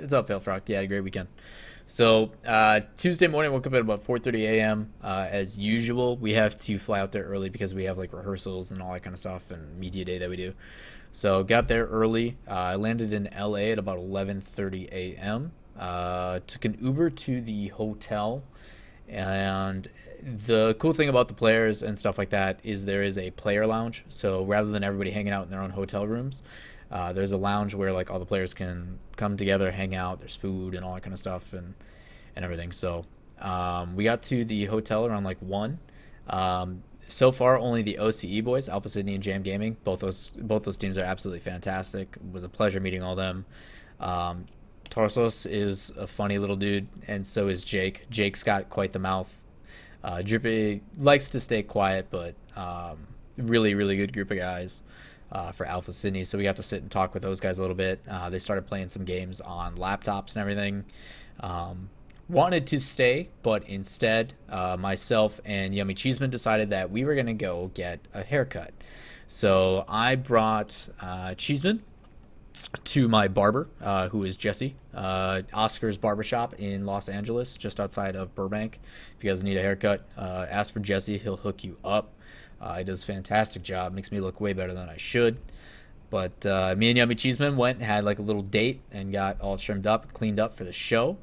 What's up, Phil Frock? Yeah, had a great weekend. So Tuesday morning, woke up at about 4:30 a.m. As usual, we have to fly out there early because we have like rehearsals and all that kind of stuff and media day that we do. So got there early. I landed in LA at about 11:30 a.m. Took an Uber to the hotel, and the cool thing about the players and stuff like that is there is a player lounge. So rather than everybody hanging out in their own hotel rooms, there's a lounge where like all the players can come together, hang out. There's food and all that kind of stuff and everything. So we got to the hotel around like 1. So far, only the OCE boys, Alpha Sydney and Jam Gaming. Both those teams are absolutely fantastic. It was a pleasure meeting all them. Tarsos is a funny little dude, and so is Jake. Jake's got quite the mouth. Drippy likes to stay quiet, but really, really good group of guys for Alpha Sydney. So we got to sit and talk with those guys a little bit. They started playing some games on laptops and everything. Wanted to stay, but instead, myself and Yummy Cheeseman decided that we were going to go get a haircut. So I brought Cheeseman to my barber, who is Jesse, Oscar's barbershop in Los Angeles, just outside of Burbank. If you guys need a haircut, ask for Jesse. He'll hook you up. He does a fantastic job. Makes me look way better than I should. But me and Yummy Cheeseman went and had like a little date and got all trimmed up, cleaned up for the show.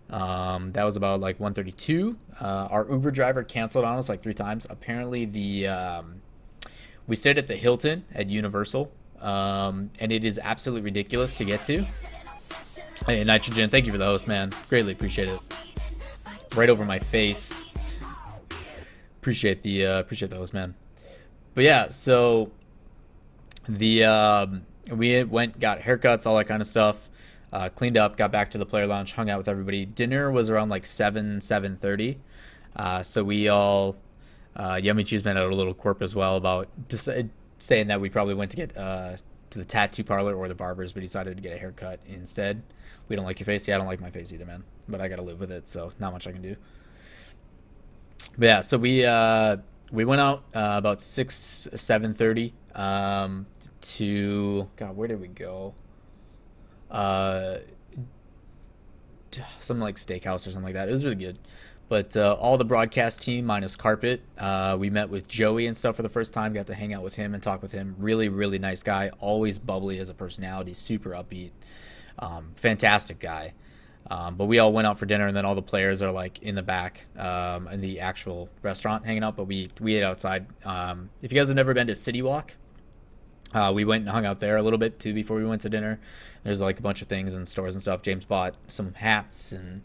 That was about like 1:32. Our Uber driver canceled on us like 3 times. Apparently we stayed at the Hilton at Universal. And it is absolutely ridiculous to get to. Hey, Nitrogen, thank you for the host, man. Greatly appreciate it. Right over my face. Appreciate the host, man. But yeah, so we went, got haircuts, all that kind of stuff. Cleaned up, got back to the player lounge, hung out with everybody. Dinner was around like 7:30. So we all, Yummy Cheeseman had a little quirk as well about just saying that we probably went to get to the tattoo parlor or the barbers, but decided to get a haircut instead. We don't like your face. Yeah, I don't like my face either, man. But I gotta live with it, so not much I can do. But yeah, so we went out about 7:30 to God. Where did we go? Some like steakhouse or something like that. It was really good. But all the broadcast team minus Carpet, we met with Joey and stuff for the first time. Got to hang out with him and talk with him. Really, really nice guy. Always bubbly as a personality. Super upbeat. Fantastic guy. But we all went out for dinner, and then all the players are like in the back in the actual restaurant hanging out. But we ate outside. If you guys have never been to City Walk, we went and hung out there a little bit too before we went to dinner. There's like a bunch of things and stores and stuff. James bought some hats and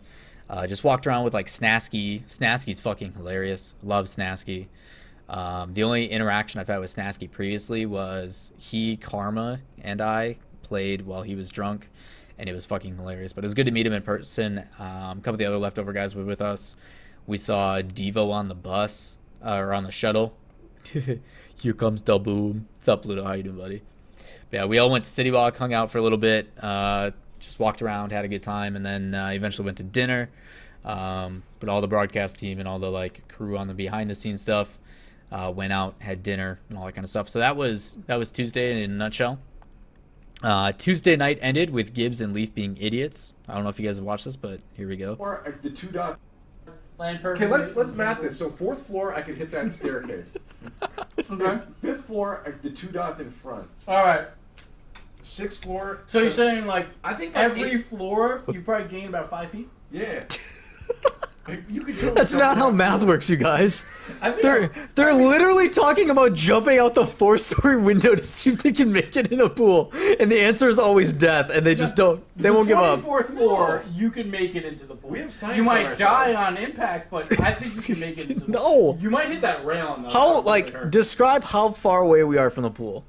just walked around with like Snasky. Snasky's fucking hilarious. Love Snasky. The only interaction I've had with Snasky previously was Karma, and I played while he was drunk, and it was fucking hilarious. But it was good to meet him in person. A couple of the other leftover guys were with us. We saw Devo on the bus, or on the shuttle. Here comes the boom. What's up, Pluto? How you doing, buddy? But yeah, we all went to City Walk, hung out for a little bit, just walked around, had a good time, and then eventually went to dinner. But all the broadcast team and all the like crew on the behind the scenes stuff went out, had dinner, and all that kind of stuff. So that was Tuesday in a nutshell. Tuesday night ended with Gibbs and Leaf being idiots. I don't know if you guys have watched this, but here we go. Or the 2 dots. Okay, let's math this. So 4th floor, I could hit that staircase. Okay. 5th floor, the 2 dots in front. All right. 6th floor. So you're saying like I think every floor you probably gain about 5 feet? Yeah. You could totally That's not how math works, you guys. I think They're literally talking about jumping out the 4-story window to see if they can make it in a pool, and the answer is always death, and they just don't. They won't give up. 24th floor, you can make it into the pool. We have science You on might our die side. on impact, but I think you can make it into the No. pool. You might hit that rail. And How describe how far away we are from the pool?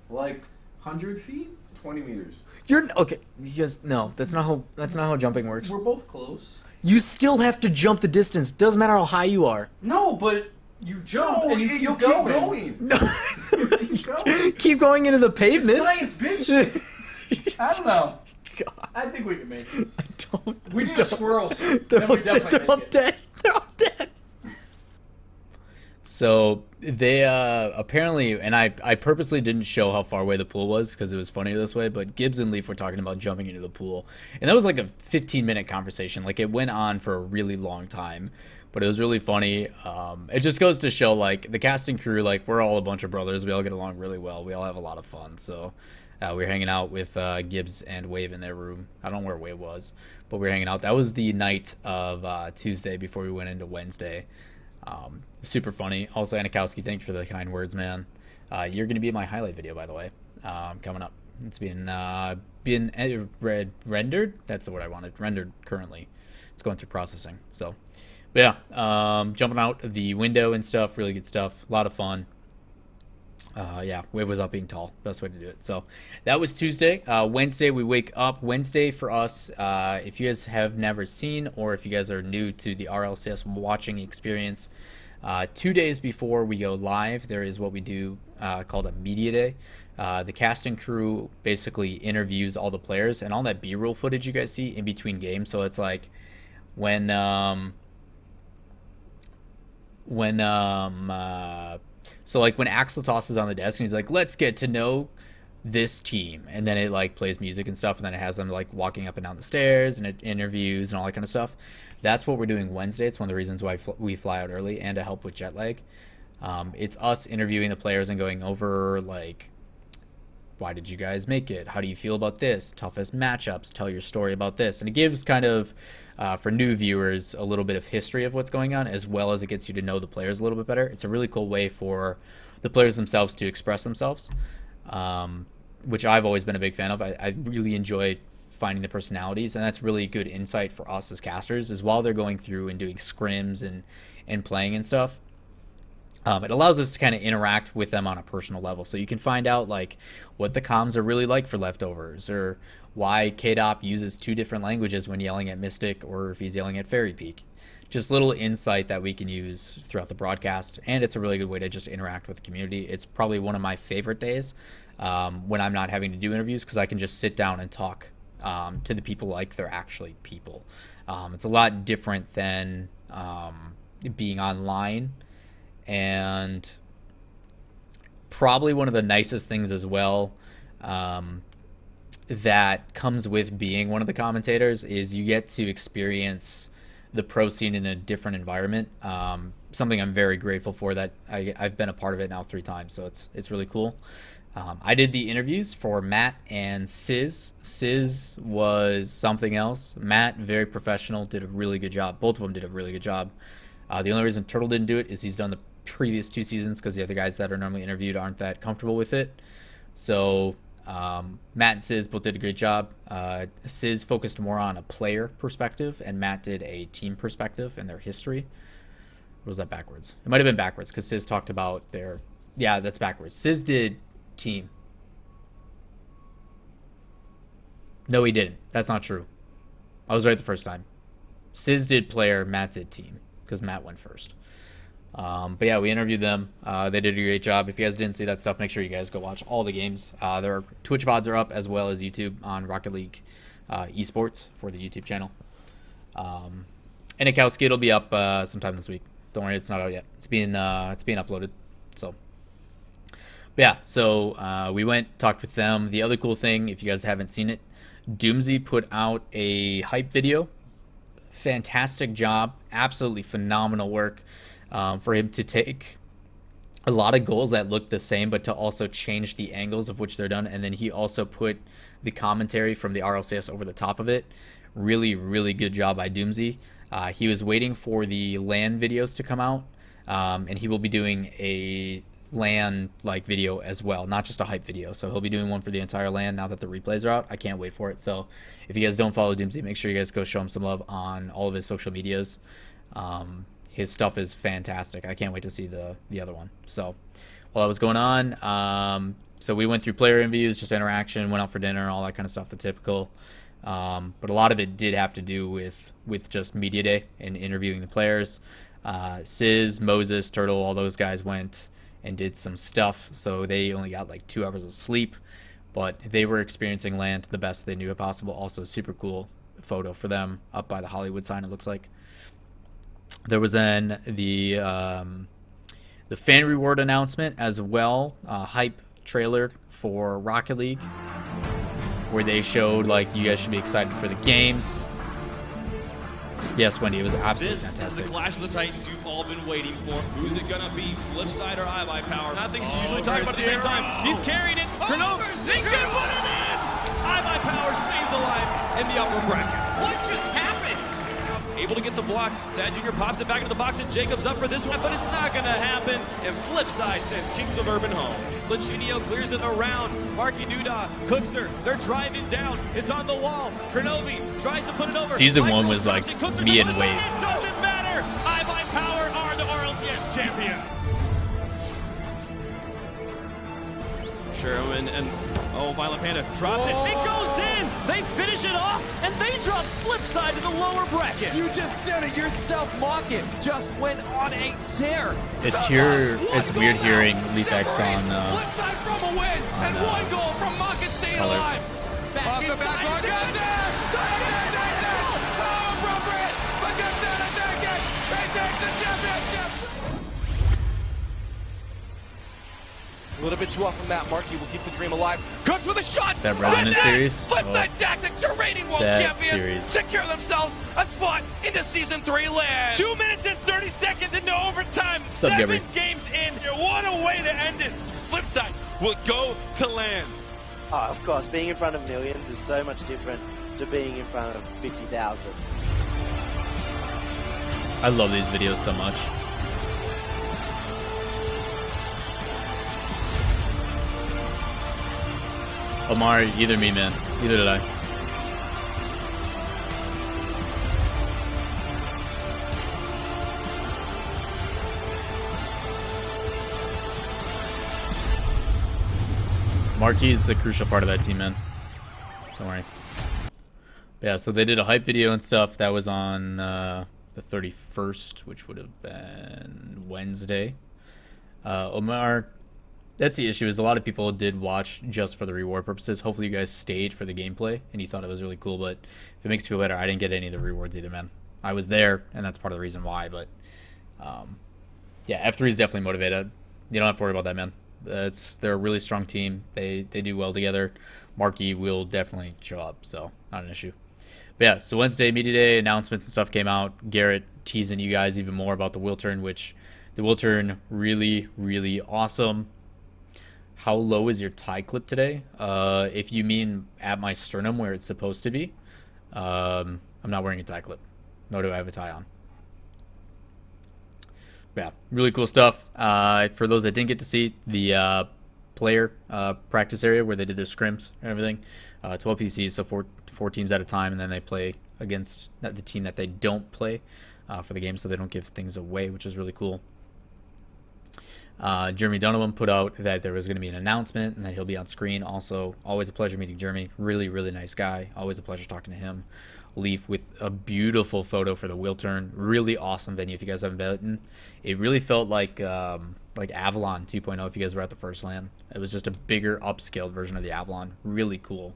Like 100 feet? 20 meters. You're okay. You guys, no, that's not how jumping works. We're both close. You still have to jump the distance. Doesn't matter how high you are. No, but you jump and you'll keep going. keep going. Keep going. Keep going into the It's pavement. science, bitch. I don't know. God, I think we can make it. I don't. We need a don't. squirrel suit. They're Then all we dead. definitely They're all make it. dead. They're all dead. So they apparently, and I purposely didn't show how far away the pool was because it was funnier this way. But Gibbs and Leaf were talking about jumping into the pool, and that was like a 15-minute conversation. Like it went on for a really long time, but it was really funny. It just goes to show like the casting crew, like we're all a bunch of brothers. We all get along really well. We all have a lot of fun. So we were hanging out with Gibbs and Wave in their room. I don't know where Wave was, but we were hanging out. That was the night of Tuesday before we went into Wednesday. Super funny. Also, Anikowski, thank you for the kind words, man. You're going to be in my highlight video, by the way, coming up. It's being rendered. That's the word I wanted. Rendered currently. It's going through processing. So, but yeah, jumping out the window and stuff. Really good stuff. A lot of fun. Yeah, Wave was up being tall. Best way to do it. So that was Tuesday. Wednesday, we wake up. Wednesday for us, if you guys have never seen or if you guys are new to the RLCS watching experience, 2 days before we go live, there is what we do called a media day. The cast and crew basically interviews all the players and all that B-roll footage you guys see in between games. So it's like when so like when Axel tosses on the desk and he's like, let's get to know this team, and then it like plays music and stuff, and then it has them like walking up and down the stairs and it interviews and all that kind of stuff. That's what we're doing Wednesday. It's one of the reasons why we fly out early and to help with jet lag. It's us interviewing the players and going over like, why did you guys make it? How do you feel about this? Toughest matchups. Tell your story about this. And it gives kind of, for new viewers, a little bit of history of what's going on, as well as it gets you to know the players a little bit better. It's a really cool way for the players themselves to express themselves, which I've always been a big fan of. I really enjoy finding the personalities, and that's really good insight for us as casters, is while they're going through and doing scrims and playing and stuff. It allows us to kind of interact with them on a personal level. So you can find out like what the comms are really like for leftovers, or why KDOP uses 2 different languages when yelling at Mystic, or if he's yelling at Fairy Peak. Just little insight that we can use throughout the broadcast. And it's a really good way to just interact with the community. It's probably one of my favorite days when I'm not having to do interviews, because I can just sit down and talk to the people like they're actually people. It's a lot different than being online. And probably one of the nicest things as well that comes with being one of the commentators is you get to experience the pro scene in a different environment. Something I'm very grateful for, that I've been a part of it now 3 times, so it's really cool. I did the interviews for Matt and Sizz. Sizz was something else. Matt, very professional, did a really good job. Both of them did a really good job. The only reason Turtle didn't do it is he's done the previous 2 seasons, because the other guys that are normally interviewed aren't that comfortable with it. So Matt and Sizz both did a great job. Sizz focused more on a player perspective, and Matt did a team perspective and their history. Or was that backwards? It might have been backwards, because Sizz talked about their... Yeah, that's backwards. Sizz did team. No, he didn't. That's not true. I was right the first time. Sizz did player, Matt did team, because Matt went first. But yeah, we interviewed them. They did a great job. If you guys didn't see that stuff, make sure you guys go watch all the games. Their Twitch VODs are up, as well as YouTube on Rocket League Esports for the YouTube channel. And Anikowski, it'll be up sometime this week. Don't worry, it's not out yet. It's being uploaded. So, but yeah, so we went, talked with them. The other cool thing, if you guys haven't seen it, Doomsy put out a hype video. Fantastic job. Absolutely phenomenal work. For him to take a lot of goals that look the same, but to also change the angles of which they're done. And then he also put the commentary from the RLCS over the top of it. Really, really good job by Doomsy. He was waiting for the LAN videos to come out, and he will be doing a LAN-like video as well, not just a hype video. So he'll be doing one for the entire LAN now that the replays are out. I can't wait for it. So if you guys don't follow Doomsy, make sure you guys go show him some love on all of his social medias. His stuff is fantastic. I can't wait to see the other one. So while that was going on, so we went through player interviews, just interaction, went out for dinner, all that kind of stuff, the typical. But a lot of it did have to do with just media day and interviewing the players. Sizz, Moses, Turtle, all those guys went and did some stuff. So they only got like 2 hours of sleep, but they were experiencing LAN to the best they knew it possible. Also super cool photo for them up by the Hollywood sign, it looks like. There was then the The fan reward announcement as well, hype trailer for Rocket League, where they showed like you guys should be excited for the games. Yes, Wendy, it was absolutely fantastic. This is the clash of the Titans you've all been waiting for. Who's it gonna be? Flipside or iBuyPower? Not things you usually talk about at the same time. He's carrying it. Grenoble, they can put it in! iBuyPower stays alive in the upper bracket. What just happened? Able to get the block. Sad Jr. pops it back into the box, and Jacob's up for this one, but it's not gonna happen. And Flipside sends Kings of Urban home. Lachinio clears it around. Marky Duda cooks her. They're driving down. It's on the wall. Grenoble tries to put it over. Season 1 was like me and Wave. It doesn't matter. iBuyPower are the RLCS champion. Sherwin and Violent Panda drops it. It goes in. They finish it off, and they drop Flipside to the lower bracket. You just said it yourself, Mocket just went on a tear. It's weird hearing Leaf X on Flipside from a win, and one goal from Mocket staying color. alive. Off the back, Mocket does it! So appropriate! Look at that attack! They take the championship! A little bit too off from that. Markey will keep the dream alive. Cooks with a shot. That Resonance series. Flipside Tactics are reigning world that champions. series. Secure themselves a spot into Season 3 LAN. 2 minutes and 30 seconds into overtime. up, 7 Gabby? games in. What a way to end it. Flipside will go to LAN. Oh, of course, being in front of millions is so much different to being in front of 50,000. I love these videos so much. Omar, either me, man. Either did I. Marquis is a crucial part of that team, man. Don't worry. But yeah, so they did a hype video and stuff. That was on the 31st, which would have been Wednesday. Omar, that's the issue, is a lot of people did watch just for the reward purposes. Hopefully you guys stayed for the gameplay and you thought it was really cool, but if it makes you feel better, I didn't get any of the rewards either, man. I was there, and that's part of the reason why, but yeah, F3 is definitely motivated. You don't have to worry about that, man. They're a really strong team. They do well together. Marky will definitely show up, so not an issue. But yeah, so Wednesday, media day, announcements and stuff came out. Garrett teasing you guys even more about the wheel turn, which the wheel turn really, really awesome. How low is your tie clip today? If you mean at my sternum where it's supposed to be, I'm not wearing a tie clip, nor do I have a tie on. Yeah, really cool stuff. For those that didn't get to see the player practice area where they did their scrims and everything, 12 PCs, so four teams at a time, and then they play against the team that they don't play for the game, so they don't give things away, which is really cool. Jeremy Donovan put out that there was going to be an announcement and that he'll be on screen. Also, always a pleasure meeting Jeremy. Really, really nice guy. Always a pleasure talking to him. Leaf with a beautiful photo for the wheel turn. Really awesome venue if you guys haven't been. It really felt like Avalon 2.0 if you guys were at the first LAN. It was just a bigger upscaled version of the Avalon. Really cool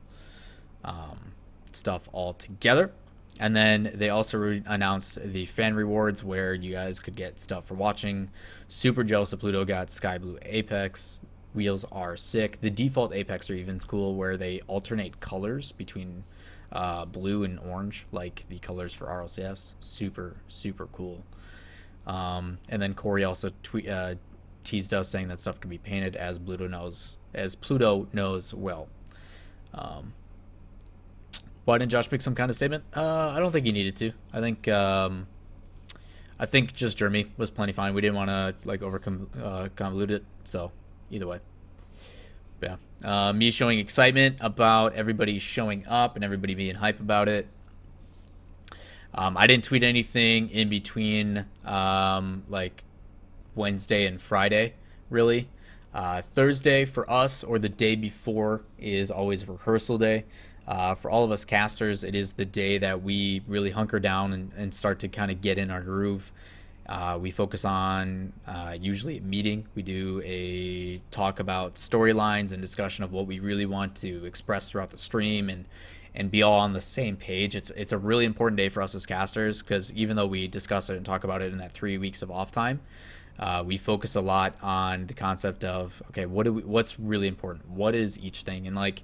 stuff all together. And then they also announced the fan rewards where you guys could get stuff for watching. Super jealous of Pluto got Sky Blue Apex. Wheels are sick. The default Apex are even cool where they alternate colors between blue and orange, like the colors for RLCS. Super, super cool. And then Corey also teased us saying that stuff can be painted as Pluto knows well. Why didn't Josh pick some kind of statement? I don't think he needed to. I think just Jeremy was plenty fine. We didn't want to like convolute it. So either way, yeah. Me showing excitement about everybody showing up and everybody being hype about it. I didn't tweet anything in between like Wednesday and Friday, really. Thursday for us or the day before is always rehearsal day. For all of us casters, it is the day that we really hunker down and start to kind of get in our groove. We focus on usually a meeting. We do a talk about storylines and discussion of what we really want to express throughout the stream and be all on the same page. It's a really important day for us as casters because even though we discuss it and talk about it in that 3 weeks of off time, We focus a lot on the concept of, okay, what's really important? What is each thing? And like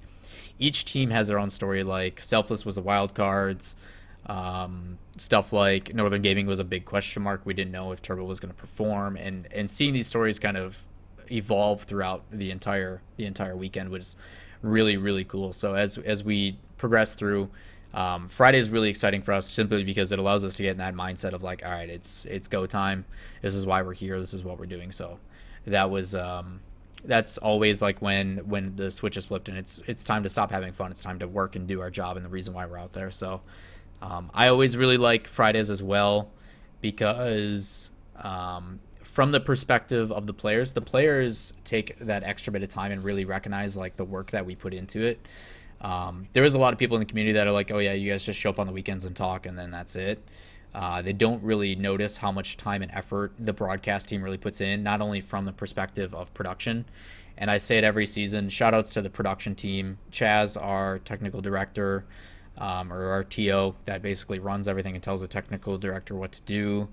each team has their own story. Like Selfless was the wild cards. Stuff like Northern Gaming was a big question mark. We didn't know if Turbo was going to perform, and seeing these stories kind of evolve throughout the entire weekend was really, really cool. So as we progress through, Friday is really exciting for us simply because it allows us to get in that mindset of like, all right, it's go time. This is why we're here. This is what we're doing. So that was that's always like when the switch is flipped and it's time to stop having fun. It's time to work and do our job and the reason why we're out there. So I always really like Fridays as well because from the perspective of the players take that extra bit of time and really recognize like the work that we put into it. There is a lot of people in the community that are like, oh yeah, you guys just show up on the weekends and talk and then that's it. They don't really notice how much time and effort the broadcast team really puts in, not only from the perspective of production. And I say it every season, shout outs to the production team. Chaz, our technical director, or our TO that basically runs everything and tells the technical director what to do.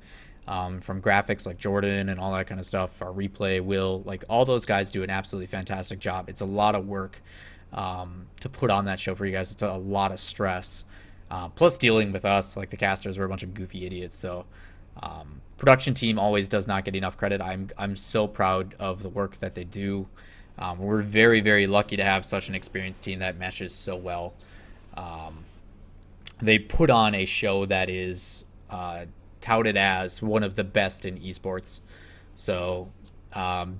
From graphics like Jordan and all that kind of stuff, our replay, Will, like all those guys do an absolutely fantastic job. It's a lot of work to put on that show for you guys. It's a lot of stress. Plus dealing with us, like the casters, we're a bunch of goofy idiots. So production team always does not get enough credit. I'm so proud of the work that they do. We're very, very lucky to have such an experienced team that meshes so well. They put on a show that is touted as one of the best in esports. So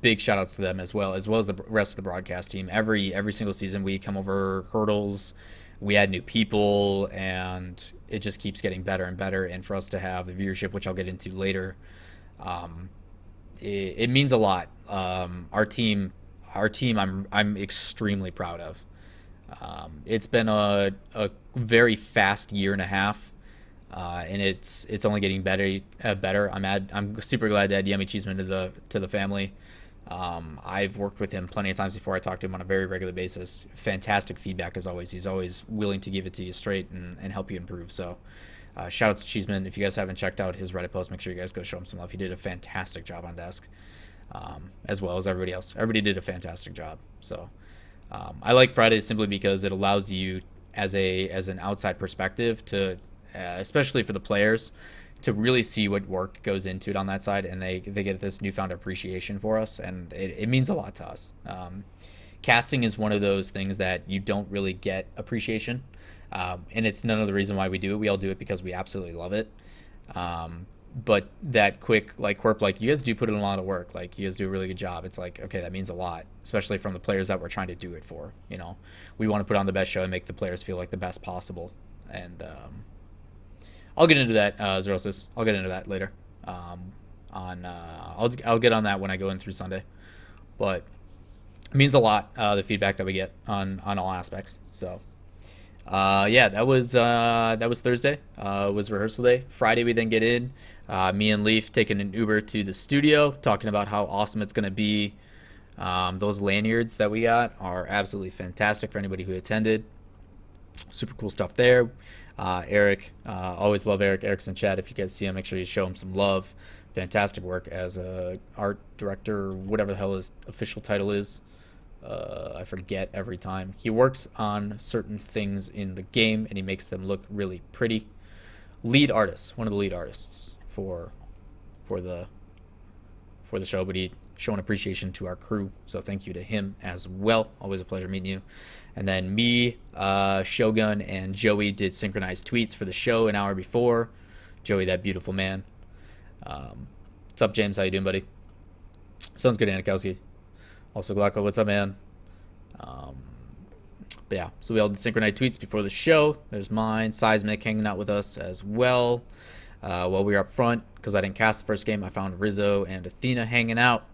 big shout outs to them as well as the rest of the broadcast team. Every single season we come over hurdles, we add new people, and it just keeps getting better and better. And for us to have the viewership, which I'll get into later, it means a lot. Our team I'm extremely proud of. It's been a very fast year and a half. And it's only getting better. I'm super glad to add Yummy Cheeseman to the family. I've worked with him plenty of times before. I talk to him on a very regular basis. Fantastic feedback as always. He's always willing to give it to you straight and help you improve. So shout out to Cheeseman. If you guys haven't checked out his Reddit post, make sure you guys go show him some love. He did a fantastic job on desk, as well as everybody else. Everybody did a fantastic job. So I like Fridays simply because it allows you as an outside perspective to especially for the players, to really see what work goes into it on that side, and they get this newfound appreciation for us, and it means a lot to us. Casting is one of those things that you don't really get appreciation, and it's none of the reason why we do it. We all do it because we absolutely love it. But that quick, like, Corp, like, you guys do put in a lot of work. Like, you guys do a really good job. It's like, okay, that means a lot, especially from the players that we're trying to do it for. You know, we want to put on the best show and make the players feel like the best possible. And I'll get into that, Zerosis. I'll get into that later. I'll get on that when I go in through Sunday. But it means a lot, the feedback that we get on all aspects. So, yeah, that was Thursday. Was rehearsal day. Friday we then get in. Me and Leaf taking an Uber to the studio, talking about how awesome it's gonna be. Those lanyards that we got are absolutely fantastic for anybody who attended. Super cool stuff there. Eric, always love Eric. Eric's in chat. If you guys see him, make sure you show him some love. Fantastic work as a art director, whatever the hell his official title is. I forget every time. He works on certain things in the game and he makes them look really pretty. Lead artist, one of the lead artists for the show, but he showing appreciation to our crew, so thank you to him as well. Always a pleasure meeting you. And then me, Shogun, and Joey did synchronized tweets for the show an hour before. Joey, that beautiful man. What's up, James? How you doing, buddy? Sounds good, Anikowski. Also, Glocko, what's up, man? But yeah, so we all did synchronized tweets before the show. There's mine. Seismic hanging out with us as well. While we were up front, because I didn't cast the first game, I found Rizzo and Athena hanging out,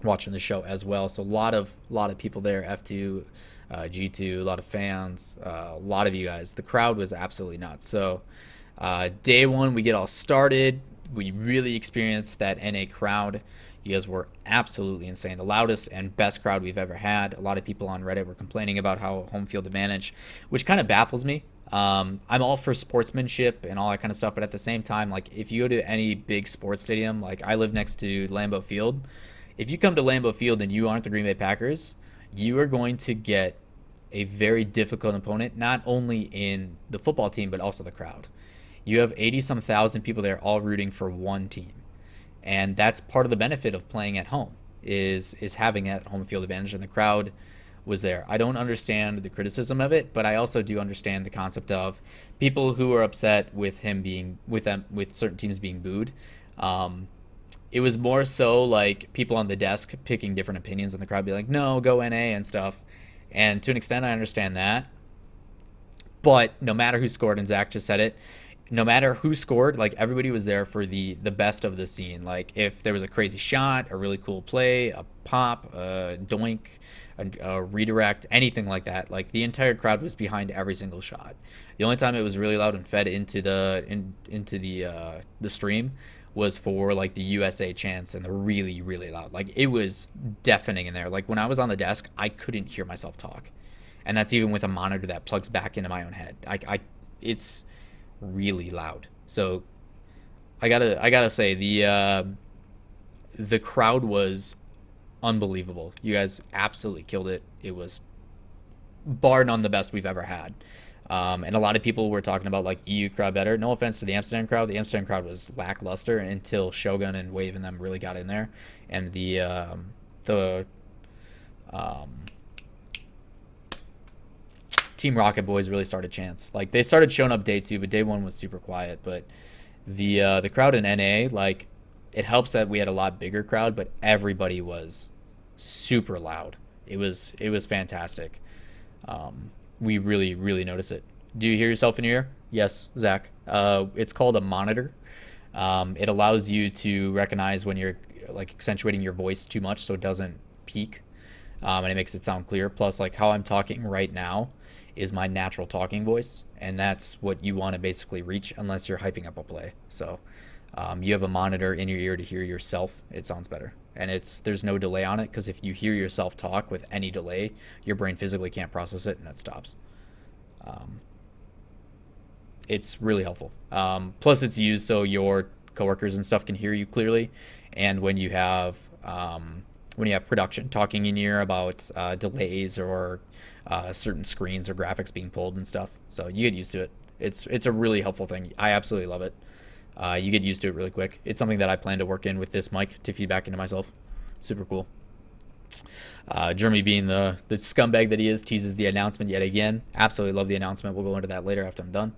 watching the show as well. So a lot of people there. F2, G2, a lot of fans, a lot of you guys. The crowd was absolutely nuts. So day one, we get all started. We really experienced that NA crowd. You guys were absolutely insane. The loudest and best crowd we've ever had. A lot of people on Reddit were complaining about how home field advantage, which kind of baffles me. I'm all for sportsmanship and all that kind of stuff, but at the same time, like if you go to any big sports stadium, like I live next to Lambeau Field, if you come to Lambeau Field and you aren't the Green Bay Packers, you are going to get a very difficult opponent, not only in the football team, but also the crowd. You have 80-some thousand people there all rooting for one team. And that's part of the benefit of playing at home is having that home field advantage, and the crowd was there. I don't understand the criticism of it, but I also do understand the concept of people who are upset with him being with certain teams being booed. It was more so like people on the desk picking different opinions, and the crowd be like, "No, go NA" and stuff. And to an extent, I understand that. But no matter who scored, and Zach just said it, no matter who scored, like everybody was there for the best of the scene. Like if there was a crazy shot, a really cool play, a pop, a doink, a redirect, anything like that, like the entire crowd was behind every single shot. The only time it was really loud and fed into the stream was for like the USA chants, and they're really, really loud. Like it was deafening in there. Like when I was on the desk, I couldn't hear myself talk, and that's even with a monitor that plugs back into my own head. It's really loud. So I gotta say the crowd was unbelievable. You guys absolutely killed it. It was bar none the best we've ever had. And a lot of people were talking about like EU crowd better. No offense to the Amsterdam crowd. The Amsterdam crowd was lackluster until Shogun and Wave and them really got in there, and the Team Rocket boys really started chants. Like they started showing up day 2, but day 1 was super quiet. But the crowd in NA, like it helps that we had a lot bigger crowd, but everybody was super loud. It was fantastic. We really, really notice it. Do you hear yourself in your ear? Yes, Zach. It's called a monitor. It allows you to recognize when you're like accentuating your voice too much so it doesn't peak, and it makes it sound clear. Plus, like how I'm talking right now is my natural talking voice, and that's what you want to basically reach unless you're hyping up a play. So you have a monitor in your ear to hear yourself. It sounds better, and there's no delay on it, because if you hear yourself talk with any delay, your brain physically can't process it and it stops. It's really helpful. Plus it's used so your coworkers and stuff can hear you clearly, and when you have production talking in your ear about delays or certain screens or graphics being pulled and stuff, so you get used to it. It's a really helpful thing. I absolutely love it. You get used to it really quick. It's something that I plan to work in with this mic to feed back into myself. Super cool. Jeremy, being the scumbag that he is, teases the announcement yet again. Absolutely love the announcement. We'll go into that later after I'm done.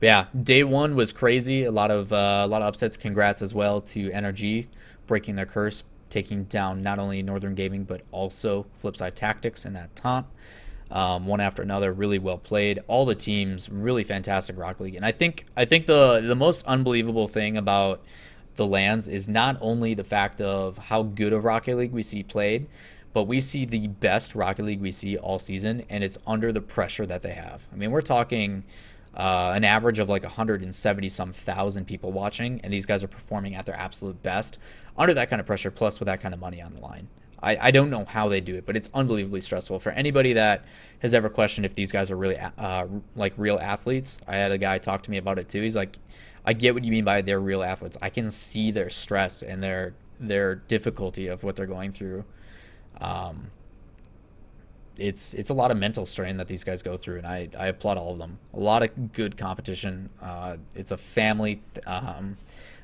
But yeah, day 1 was crazy. A lot of upsets. Congrats as well to NRG breaking their curse, taking down not only Northern Gaming but also Flipside Tactics in that top. One after another, really well played. All the teams, really fantastic Rocket League. And I think the most unbelievable thing about the LANs is not only the fact of how good of Rocket League we see played, but we see the best Rocket League we see all season, and it's under the pressure that they have. I mean, we're talking an average of like 170-some thousand people watching, and these guys are performing at their absolute best under that kind of pressure, plus with that kind of money on the line. I don't know how they do it, but it's unbelievably stressful. For anybody that has ever questioned if these guys are really like real athletes, I had a guy talk to me about it too. He's like, I get what you mean by they're real athletes. I can see their stress and their difficulty of what they're going through. It's a lot of mental strain that these guys go through, and I applaud all of them. A lot of good competition. It's a family.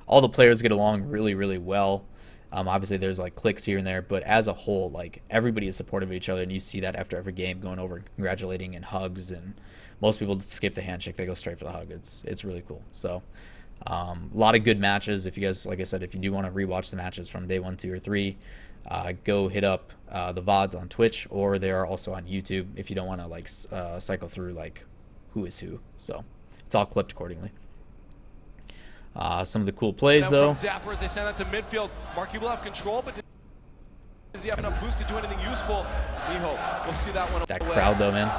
All the players get along really, really well. Obviously there's like cliques here and there, but as a whole, like everybody is supportive of each other, and you see that after every game, going over and congratulating and hugs, and most people skip the handshake, they go straight for the hug. It's really cool. So a lot of good matches. If you guys, like I said, if you do want to rewatch the matches from day 1, 2, or 3, go hit up the VODs on Twitch, or they are also on YouTube if you don't want to like cycle through like who is who. So it's all clipped accordingly. Some of the cool plays, though. Zapper, as they send that to midfield. Markey will have control, but does he have enough boost to do anything useful? We hope. We'll see that one. That crowd, though, man.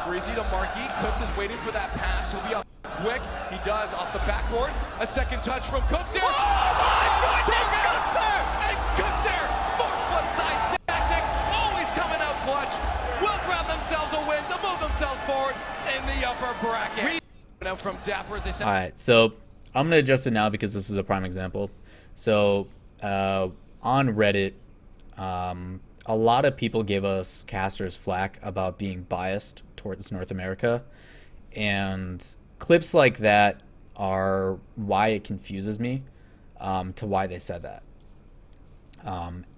Breezy to Markey. Cooks is waiting for that pass. He'll be up quick. He does off the backboard. A second touch from Cooks here. Oh my goodness! Cooks there! And Cooks there! 4-foot side tactics. Always coming out clutch. Will grab themselves a win to move themselves forward in the upper bracket. Now from Dapper as they said. All right, so I'm gonna adjust it now because this is a prime example. So on Reddit, a lot of people give us casters flack about being biased towards North America, and clips like that are why it confuses me to why they said that.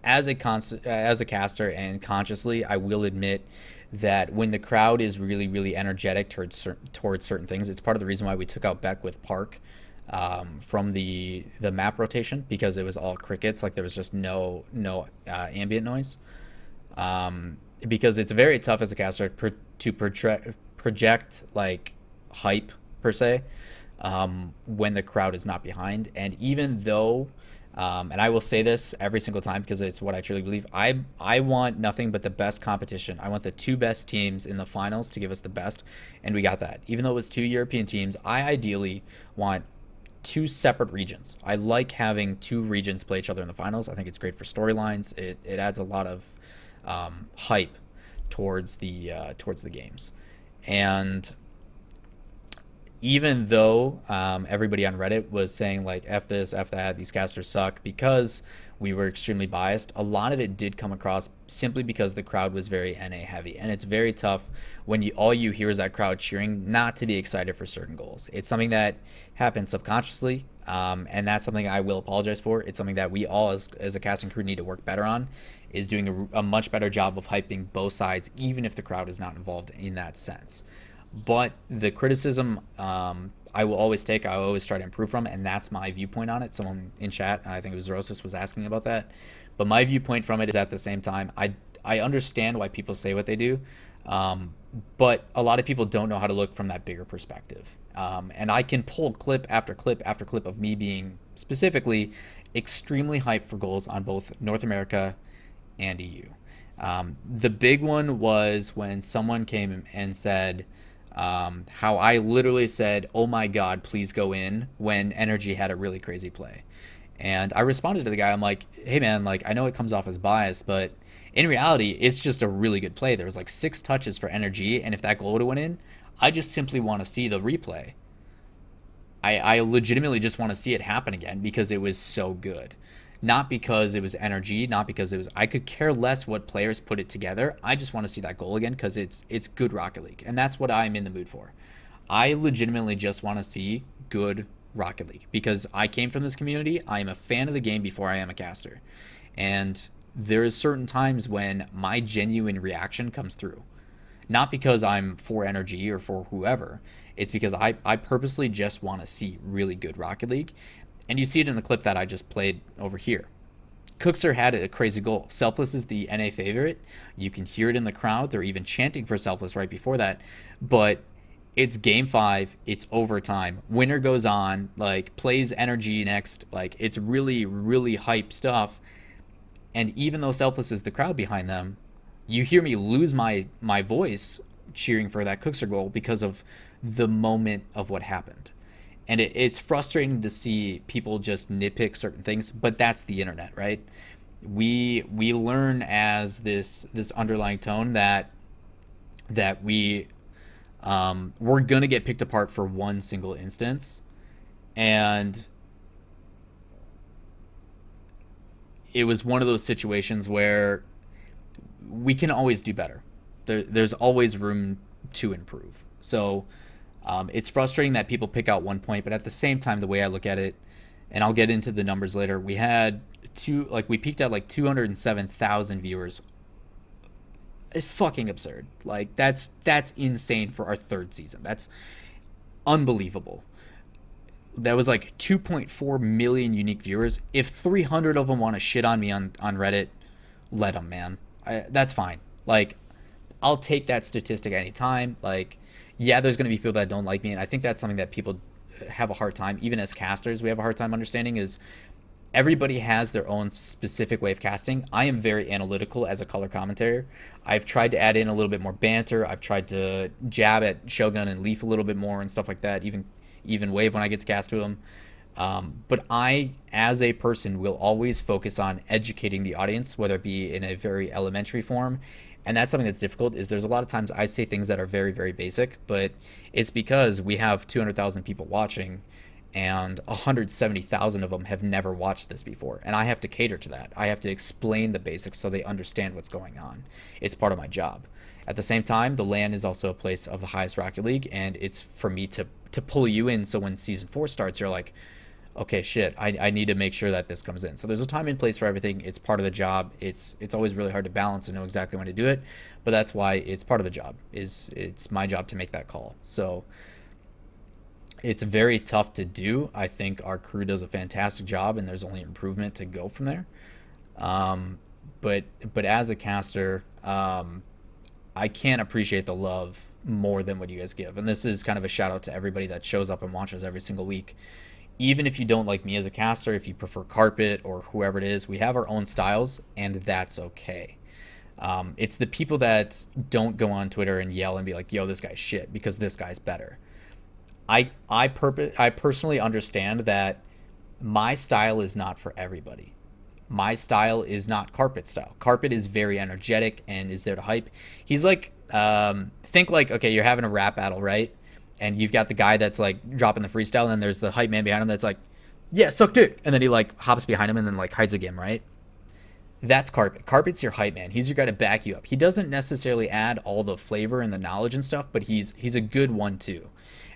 As a caster and consciously, I will admit that when the crowd is really, really energetic towards certain things, it's part of the reason why we took out Beck with Park from the map rotation, because it was all crickets, like there was just no ambient noise. Because it's very tough as a caster to project like hype per se when the crowd is not behind. And even though and I will say this every single time because it's what I truly believe, I want nothing but the best competition. I want the 2 best teams in the finals to give us the best, and we got that. Even though it was 2 European teams, I ideally want 2 separate regions. I like having 2 regions play each other in the finals. I think it's great for storylines. It adds a lot of hype towards the games. And even though everybody on Reddit was saying like F this, F that, these casters suck, because we were extremely biased, a lot of it did come across simply because the crowd was very NA heavy. And it's very tough when all you hear is that crowd cheering not to be excited for certain goals. It's something that happens subconsciously, and that's something I will apologize for. It's something that we all as a casting crew need to work better on, is doing a much better job of hyping both sides, even if the crowd is not involved in that sense. But the criticism I will always take, I always try to improve from, and that's my viewpoint on it. Someone in chat, I think it was Rosas, was asking about that. But my viewpoint from it is, at the same time, I understand why people say what they do, but a lot of people don't know how to look from that bigger perspective. And I can pull clip after clip after clip of me being specifically extremely hyped for goals on both North America and EU. The big one was when someone came and said how I literally said, "Oh my God, please go in," when Energy had a really crazy play. And I responded to the guy. I'm like, "Hey man, like I know it comes off as bias, but in reality, it's just a really good play. There was like 6 touches for Energy, and if that goal would have went in, I just simply want to see the replay. I legitimately just want to see it happen again because it was so good." Not because it was Energy, not because it was... I could care less what players put it together. I just want to see that goal again because it's good Rocket League. And that's what I'm in the mood for. I legitimately just want to see good Rocket League because I came from this community. I am a fan of the game before I am a caster. And there is certain times when my genuine reaction comes through. Not because I'm for Energy or for whoever. It's because I purposely just want to see really good Rocket League. And you see it in the clip that I just played over here. Cookser had a crazy goal. Selfless is the NA favorite. You can hear it in the crowd. They're even chanting for Selfless right before that. But it's game 5. It's overtime. Winner goes on, like plays Energy next. Like it's really, really hype stuff. And even though Selfless is the crowd behind them, you hear me lose my voice cheering for that Cookser goal because of the moment of what happened. And it's frustrating to see people just nitpick certain things, but that's the internet, right? We learn as this underlying tone that we're gonna get picked apart for one single instance, and it was one of those situations where we can always do better. There's always room to improve. So it's frustrating that people pick out one point, but at the same time, the way I look at it, and I'll get into the numbers later, we had we peaked at like 207,000 viewers. It's fucking absurd. Like that's insane for our 3rd season. That's unbelievable. That was like 2.4 million unique viewers. If 300 of them want to shit on me on Reddit, let them, man. That's fine. Like, I'll take that statistic anytime. Like, yeah, there's going to be people that don't like me, and I think that's something that people have a hard time, even as casters, we have a hard time understanding, is everybody has their own specific way of casting. I am very analytical as a color commentator. I've tried to add in a little bit more banter. I've tried to jab at Shogun and Leaf a little bit more and stuff like that, even Wave when I get to cast to him. But I, as a person, will always focus on educating the audience, whether it be in a very elementary form And that's something that's difficult. Is there's a lot of times I say things that are very, very basic, but it's because we have 200,000 people watching, and 170,000 of them have never watched this before. And I have to cater to that. I have to explain the basics so they understand what's going on. It's part of my job. At the same time, the LAN is also a place of the highest Rocket League, and it's for me to pull you in so when Season 4 starts, you're like, okay, shit, I need to make sure that this comes in. So there's a time and place for everything. It's part of the job. It's always really hard to balance and know exactly when to do it, but that's why it's part of the job. It's my job to make that call. So it's very tough to do. I think our crew does a fantastic job, and there's only improvement to go from there. But as a caster, I can't appreciate the love more than what you guys give. And this is kind of a shout out to everybody that shows up and watches every single week. Even if you don't like me as a caster, if you prefer Carpet or whoever it is, we have our own styles, and that's okay. It's the people that don't go on Twitter and yell and be like, yo, this guy's shit because this guy's better. I personally understand that my style is not for everybody. My style is not Carpet style. Carpet is very energetic and is there to hype. He's like, think like, okay, you're having a rap battle, right? And you've got the guy that's like dropping the freestyle, and then there's the hype man behind him that's like, yeah, suck dick. And then he like hops behind him and then like hides again, right? That's Carpet. Carpet's your hype man. He's your guy to back you up. He doesn't necessarily add all the flavor and the knowledge and stuff, but he's a good one too.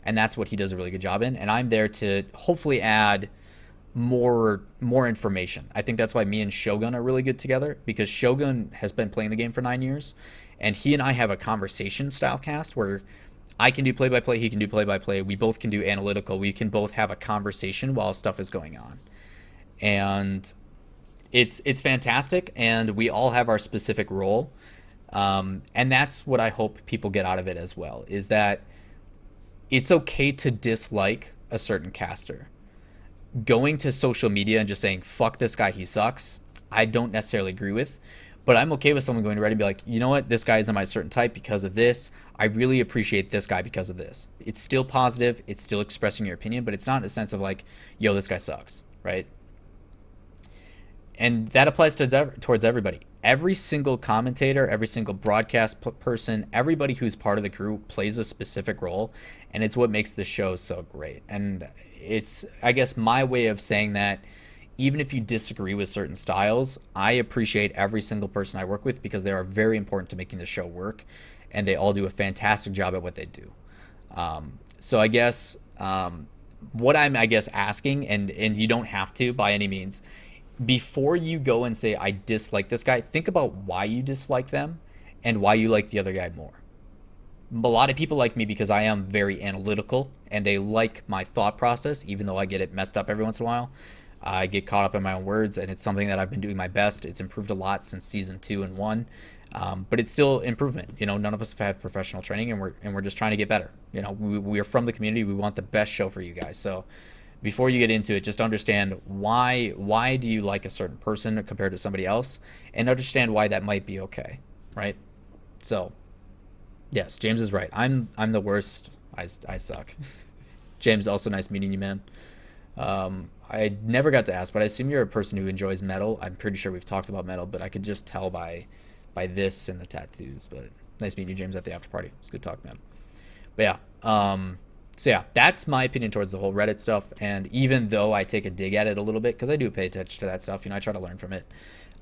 And that's what he does a really good job in. And I'm there to hopefully add more information. I think that's why me and Shogun are really good together, because Shogun has been playing the game for 9 years, and he and I have a conversation style cast where I can do play-by-play, he can do play-by-play, we both can do analytical, we can both have a conversation while stuff is going on. And it's fantastic, and we all have our specific role. And that's what I hope people get out of it as well, is that it's okay to dislike a certain caster. Going to social media and just saying, fuck this guy, he sucks, I don't necessarily agree with. But I'm okay with someone going to Reddit and be like, you know what, this guy isn't my certain type because of this. I really appreciate this guy because of this. It's still positive. It's still expressing your opinion, but it's not in a sense of like, yo, this guy sucks, right? And that applies towards everybody. Every single commentator, every single broadcast person, everybody who's part of the crew plays a specific role, and it's what makes the show so great. And it's, I guess, my way of saying that even if you disagree with certain styles, I appreciate every single person I work with because they are very important to making the show work, and they all do a fantastic job at what they do. So I guess what I'm, asking, and you don't have to by any means, before you go and say, I dislike this guy, think about why you dislike them and why you like the other guy more. A lot of people like me because I am very analytical, and they like my thought process, even though I get it messed up every once in a while. I get caught up in my own words, and it's something that I've been doing my best. It's improved a lot since season 2 and 1, but it's still improvement. You know, none of us have had professional training, and we're just trying to get better. You know, we are from the community. We want the best show for you guys. So before you get into it, just understand why do you like a certain person compared to somebody else, and understand why that might be okay, right? So yes, James is right. I'm the worst. I suck. James, also nice meeting you, man. I never got to ask, but I assume you're a person who enjoys metal. I'm pretty sure we've talked about metal, but I could just tell by this and the tattoos. But nice meeting you, James, at the after party. It's good talk, man. But yeah, so yeah, that's my opinion towards the whole Reddit stuff. And even though I take a dig at it a little bit, because I do pay attention to that stuff, you know, I try to learn from it.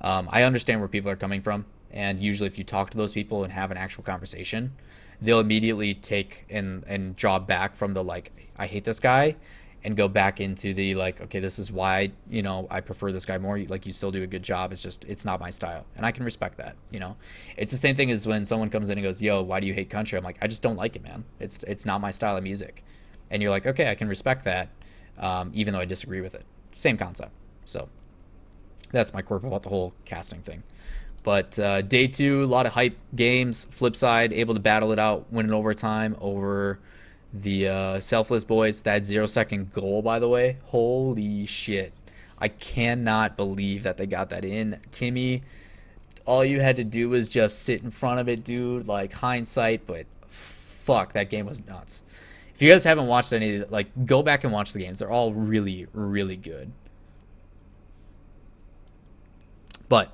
I understand where people are coming from, and usually if you talk to those people and have an actual conversation, they'll immediately take and draw back from the like, I hate this guy, and go back into the like, okay, this is why, you know, I prefer this guy more. Like, you still do a good job. It's just, it's not my style. And I can respect that, you know. It's the same thing as when someone comes in and goes, yo, why do you hate country? I'm like, I just don't like it, man. It's not my style of music. And you're like, okay, I can respect that, even though I disagree with it. Same concept. So that's my quirk about the whole casting thing. But day 2, a lot of hype games. Flip side, able to battle it out, win in overtime over the Selfless boys. That 0-second goal, by the way, holy shit, I cannot believe that they got that in. Timmy, all you had to do was just sit in front of it, dude. Like, hindsight, but fuck, that game was nuts. If you guys haven't watched any, like, go back and watch the games. They're all really, really good. But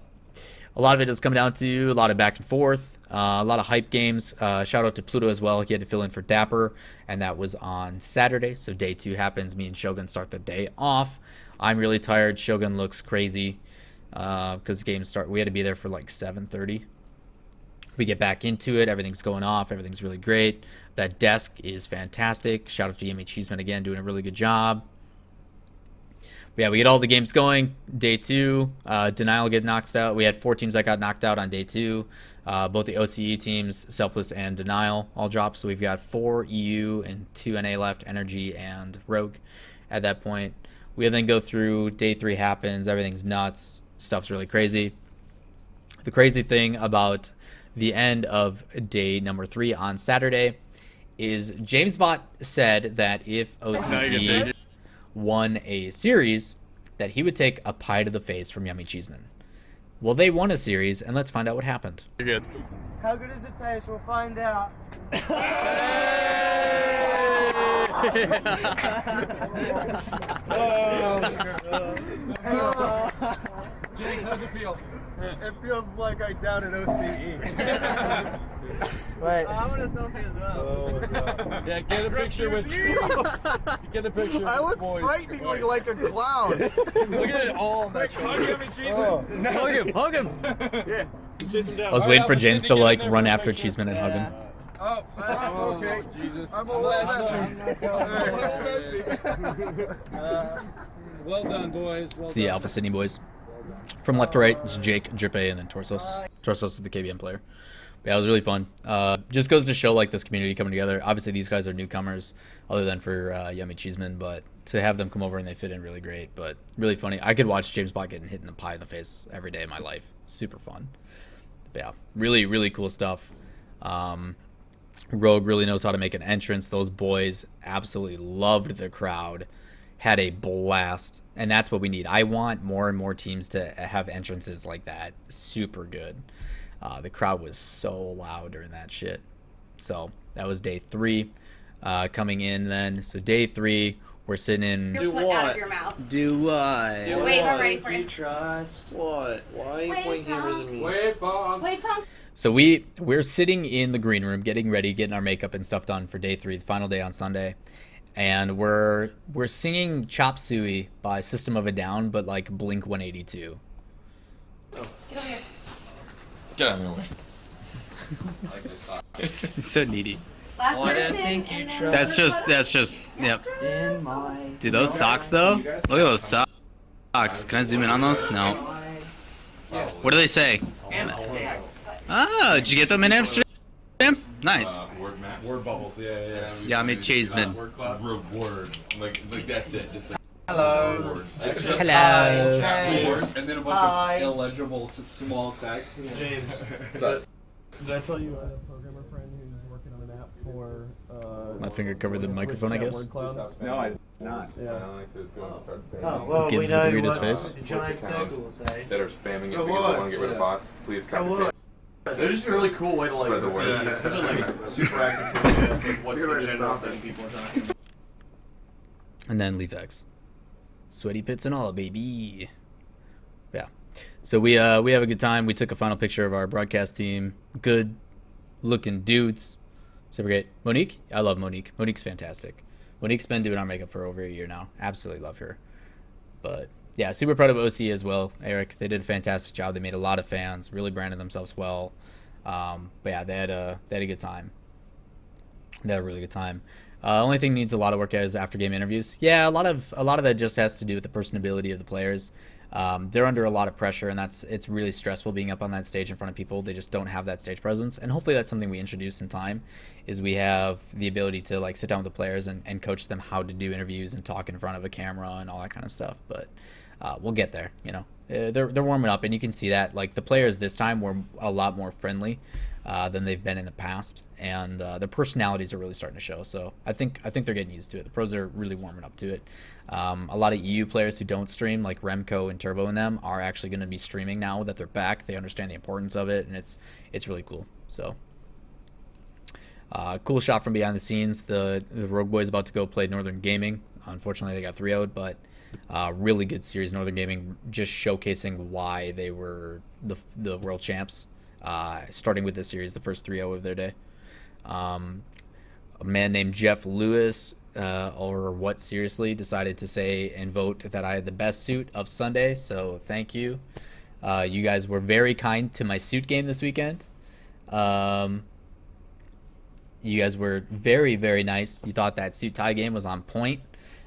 a lot of it does come down to a lot of back and forth. A lot of hype games. Shout out to Pluto as well. He had to fill in for Dapper, and that was on Saturday. So day 2 happens. Me and Shogun start the day off. I'm really tired. Shogun looks crazy because games start. We had to be there for like 7:30. We get back into it. Everything's going off. Everything's really great. That desk is fantastic. Shout out to Yummy Cheeseman again, doing a really good job. But yeah, we get all the games going. Day 2, Denial get knocked out. We had 4 teams that got knocked out on day 2. Both the OCE teams, Selfless and Denial, all dropped. So we've got 4 EU and 2 NA left, Energy and Rogue at that point. We then go through, day 3 happens, everything's nuts, stuff's really crazy. The crazy thing about the end of day number 3 on Saturday is JamesBot said that if OCE won a series, that he would take a pie to the face from Yummy Cheeseman. Well, they won a series, and let's find out what happened. You're good. How good does it taste? We'll find out. James, how's it feel? It feels like I doubted OCE. Wait. I want a selfie as well. Oh my god. Yeah, get a picture with Get a picture with I look boys. frighteningly like a clown. Look at it all. Hug him, Oh. Hug him. Yeah. Chase him down. I was waiting for James to like run after Cheeseman and hug him. Oh, okay. Jesus. I'm a little Well done, boys. Well It's the Alpha Sydney boys. From left to right, it's Jake, Drippe, and then Torsos. Torsos is the KBM player. But yeah, it was really fun. Just goes to show like this community coming together. Obviously, these guys are newcomers, other than for Yummy Cheeseman, but to have them come over and they fit in really great. But really funny. I could watch James Bot getting hit in the pie in the face every day of my life. Super fun. But yeah, really, really cool stuff. Rogue really knows how to make an entrance. Those boys absolutely loved the crowd. Had a blast. And that's what we need. I want more and more teams to have entrances like that. Super good. The crowd was so loud during that shit. So that was day 3 coming in then. So day 3, we're sitting in. Do what? Out of your mouth. Do what? Wait, I'm ready for it. trust. What? Why are you Wait, pointing cameras at me? Wait, Bob. Wait, punk. So we're sitting in the green room, getting ready, getting our makeup and stuff done for day 3, the final day on Sunday. And we're singing Chop Suey by System of a Down, but like Blink 182. Get over here. Get out of my way. He's so needy. Last Why person, didn't think you and then tried? That's just, yep. In my Dude, those socks though? Look at those socks. Can I zoom in on those? No. What do they say? Oh, did you get them in Amsterdam? Nice. Word bubbles, yeah. Yummy Cheeseman. Word. Like that's it. Just like Hello. words. Hello. Words and then a bunch Hi. of illegible to small text. James, did I tell you I have a programmer friend who's working on an app for My finger covered the microphone, I guess. WordCloud? No, I did not. Yeah. I don't like to go and start Oh, well, Kids we with know the weirdest what face. the giant circle say. that are spamming it Go because they want Woods. to get rid of bots. Please copy. It's just a really cool way to like, Spread the word. especially like super active community, like what's the general thing people are talking about. And then Leaf X. Sweaty pits and all, baby. Yeah. So we have a good time. We took a final picture of our broadcast team. Good looking dudes. Super great. Monique? I love Monique. Monique's fantastic. Monique's been doing our makeup for over a year now. Absolutely love her. But yeah, super proud of OC as well, Eric. They did a fantastic job. They made a lot of fans, really branded themselves well. But yeah, they had a good time. They had a really good time. Only thing needs a lot of work is after game interviews. Yeah, a lot of that just has to do with the personability of the players. They're under a lot of pressure, and it's really stressful being up on that stage in front of people. They just don't have that stage presence, and hopefully that's something we introduce in time. Is we have the ability to like sit down with the players and coach them how to do interviews and talk in front of a camera and all that kind of stuff. But we'll get there. You know, they're warming up, and you can see that like the players this time were a lot more friendly than they've been in the past, and their personalities are really starting to show. So I think they're getting used to it. The pros are really warming up to it. A lot of EU players who don't stream, like Remco and Turbo and them, are actually going to be streaming now that they're back. They understand the importance of it, and it's really cool. So cool shot from behind the scenes. The Rogue Boys about to go play Northern Gaming. Unfortunately, they got 3-0'd, but really good series. Northern Gaming just showcasing why they were the world champs starting with this series, the first 3-0 of their day. A man named Jeff Lewis, or what seriously, decided to say and vote that I had the best suit of Sunday, so thank you. You guys were very kind to my suit game this weekend. You guys were very, very nice. You thought that suit tie game was on point.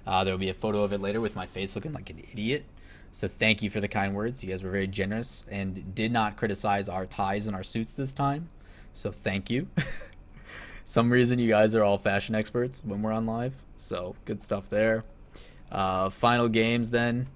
There will be a photo of it later with my face looking like an idiot. So thank you for the kind words. You guys were very generous and did not criticize our ties and our suits this time. So thank you. Some reason you guys are all fashion experts when we're on live. So good stuff there. Final games then.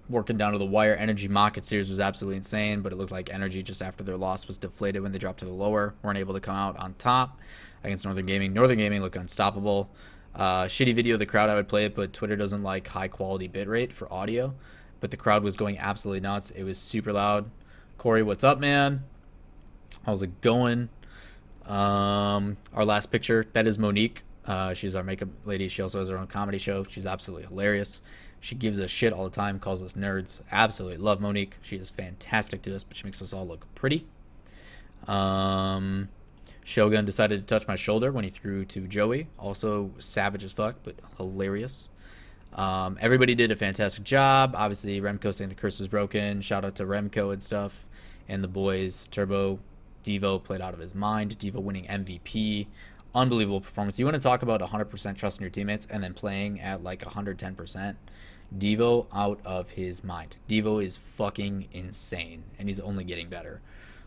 Working down to the wire. Energy Market Series was absolutely insane, but it looked like Energy just after their loss was deflated when they dropped to the lower. Weren't able to come out on top against Northern Gaming. Northern Gaming looked unstoppable. Shitty video of the crowd, I would play it, but Twitter doesn't like high quality bitrate for audio. But the crowd was going absolutely nuts. It was super loud. Corey, what's up, man? How's it going? Our last picture, that is Monique. She's our makeup lady. She also has her own comedy show. She's absolutely hilarious. She gives us shit all the time, calls us nerds. Absolutely love Monique. She is fantastic to us, but she makes us all look pretty. Shogun decided to touch my shoulder when he threw to Joey. Also savage as fuck, but hilarious. Everybody did a fantastic job. Obviously, Remco saying the curse is broken. Shout out to Remco and stuff. And the boys, Turbo, Devo played out of his mind. Devo winning MVP. Unbelievable performance. You want to talk about 100% trust in your teammates and then playing at like 110%. Devo out of his mind. Devo is fucking insane, and he's only getting better.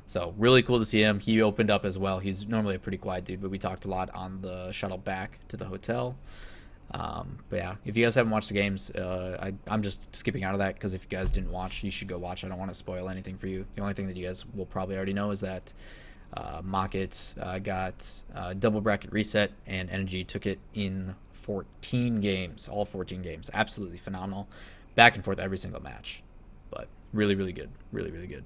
So really cool to see him. He opened up as well. He's normally a pretty quiet dude, but we talked a lot on the shuttle back to the hotel. But yeah, if you guys haven't watched the games, I'm just skipping out of that because if you guys didn't watch, you should go watch. I don't want to spoil anything for you. The only thing that you guys will probably already know is that Mocket got double bracket reset, and Energy took it in 14 games, all 14 games. Absolutely phenomenal. Back and forth every single match. But really, really good. Really, really good.